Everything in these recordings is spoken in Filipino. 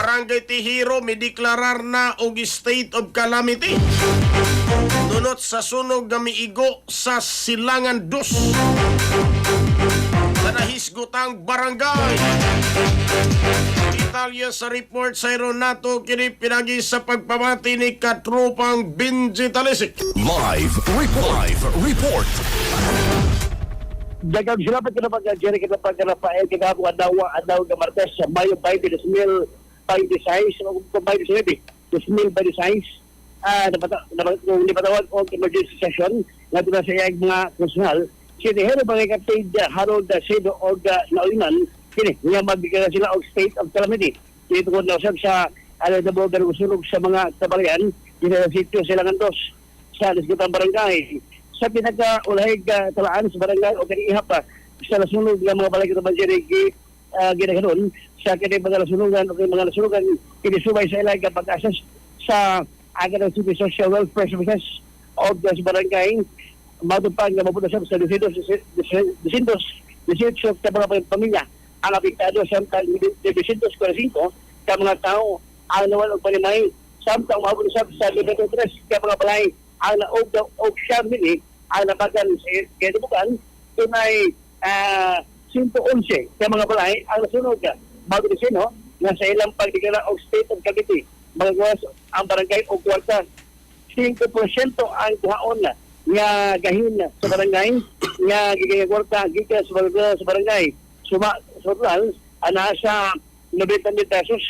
Barangay Tihiro mideklarar na og state of calamity nunot sa sunog nga miigo sa Silangan 2 sa nahisgotang barangay. Detalye sa report sa Aeronato kini pinagi sa pagpamati ni Katrupang Benji Talisik. Live report. Dagang sila pa Jerry kita Rafael kinabuhi adaw nga Martes sa Mayo 20 2026 o 2026 napatawag o emergency session nga doon sa iyang mga konsyonal si Hero Bangay Kapatid Harold Sedo o Nauliman kini nga magbigay na sila og state of calamity. Kini tungkol na usab sa aladabo nga usulog sa mga kabayan dito sa sitio Silangan 2 sa Lisgutang Barangay. Sa pinaka-ulahig talaan sa barangay o kanihap pa sa nasunog ng mga balay kita Jerry ginaganon sa kini mga nasunugan o mga nasunugan kinisubay sa ilang pag-assess sa Agad ng City Social Welfare Services o sa barangay matupag na mapunta sa 218 ka mga pamilya ang apektado sa 245 ka mga tao ang nawal og panimay samtang mapunta sa 23 ka mga balay ang naog family ang nabagan sa Kedubukan tunay 111 ka mga balay ang nasunog bago disino nga sa ilang pagdiklara og state of calamity magawas ang barangay o kwarta 5% ang kuhaon nga gahin sa barangay nga gigayagwarta gikan sa barangay total ana sa 90 pesos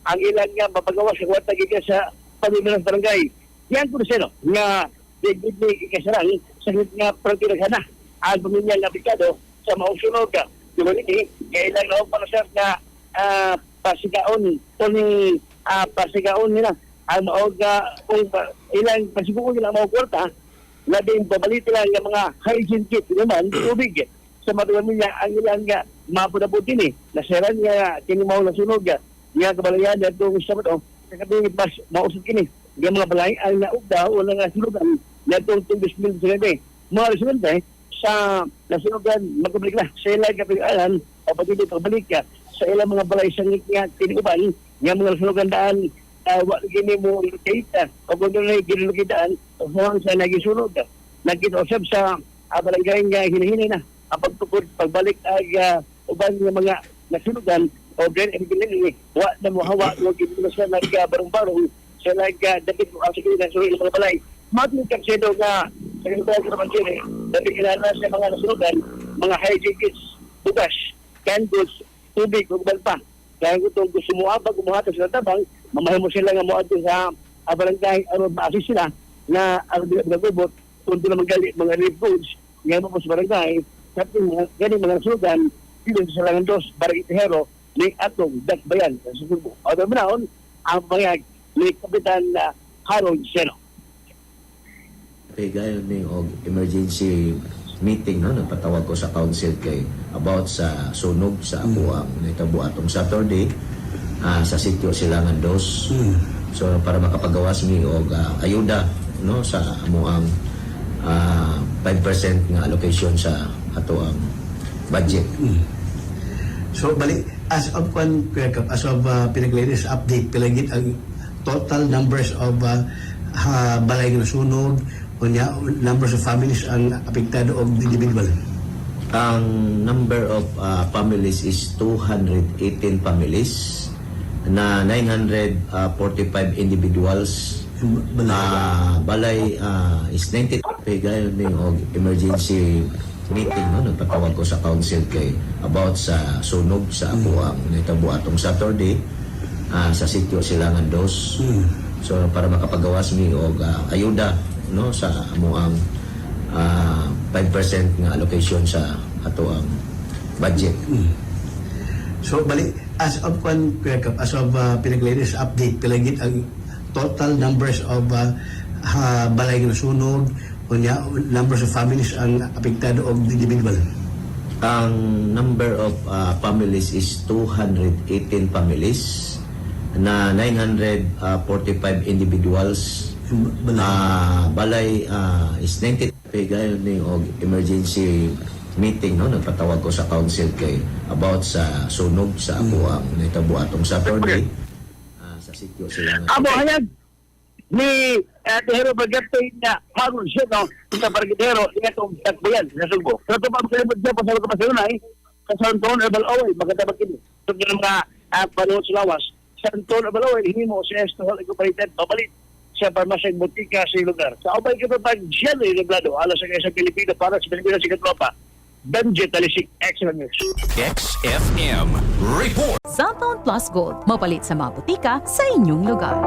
ang ilan nga mapagawas sa kwarta gikan sa pamilya ng barangay yan ko sino nga digdig ikasarang sa nga pagtiraghana ang pamilya nga aplikado sa mausunog community kailan na para sa nga pasigaon pasigaon nila ang maog kung ilang pasiguon nila ang mga kwarta na din pabalit lang ng mga hygiene kit naman tubig sa mga pamilya ang ilang nga mapunabutin nasiran nga tinimaw na sunog nga kabalayan na itong Sabado sa kabingit mas mausap kini nga mga balay ang naugda o nga sunugan na itong 2019 mga residente sa nasunugan magkabalik na sa ilang kapigalan o pati pagbalik sa ilang mga balay sa nga tiniguban nga mga nasunugan daan gini mo locate o kung doon ay ginulukitaan o sa nagisunog nagkitausap sa barangay nga hinihinay na ang pagtukod pagbalik ay uban ng mga nasunugan o then ibigilin wa na mo hawa o ginulukitaan sa nagbarong-barong sa nagdapit mo ang sige na sulit mga balay matulog kapsedo nga sa ganitong sa Manchini dati kilala sa mga nasunugan mga hygiene kits bugas, canned goods, tubig, ugbal pa kaya kung gusto mo abag umuhatas sa tabang mamahal mo sila nga mo ato sa barangay ma-assist sila na ang nagubot kung doon mga relief goods nga mo po sa barangay sa ganing mga nasunugan dito sa Silangan 2 Barangay Tihero ni atong Dakbayan sa Subo. O doon manaon ang pangayag ni Kapitan Harold Seno. Gayon ni og emergency meeting no nagpatawag ko sa council kay about sa sunog sa ako ang nitabo atong Saturday sa sitio Silangan 2. So para makapagawas mi og ayuda no sa amoang 5% nga allocation sa ato ang budget. So bali as of pinaglayas update pilagit ang total numbers of balay nga sunog unya numbers of families ang apektado og individual. Ang number of families is 218 families na 945 individuals. Balay is 90. Gayon ni og emergency meeting no nagpatawag ko sa council kay about sa sunog sa ako ang nitabo atong Saturday sa sitio Silangan 2. So para makapagawas mi og ayuda no sa amoang 5% nga allocation sa ato ang budget. So bali as of pinaglayas update pilagit ang total numbers of balay nga sunog unya numbers of families ang apektado og individual. Ang number of families is 218 families na 945 individuals. Balay is 90. Gayon ni og emergency meeting no nagpatawag ko sa council kay about sa sunog sa ako ang nitabo atong Saturday sa sitio Silangan. Amo hayag ni Tehero Bagate na harun siya no, sa Bargadero itong takbayan sa Sugbo. So ito pa kalimod siya pa sa mga pasalunay sa Santon Herbal Oil. Magandang kini. So yung mga panahon sa lawas. Santon Herbal Oil, hindi mo si Estohol Incorporated, pabalit sa parmasyang butika sa lugar. Sa abay ka pa pag Jelly Reglado, alas sa Pilipino para sa Pilipinas sa Katropa. Benji Talisik, Excellent News. XFM Report. Cellphone Plus Gold. Mapalit sa mga butika sa inyong lugar.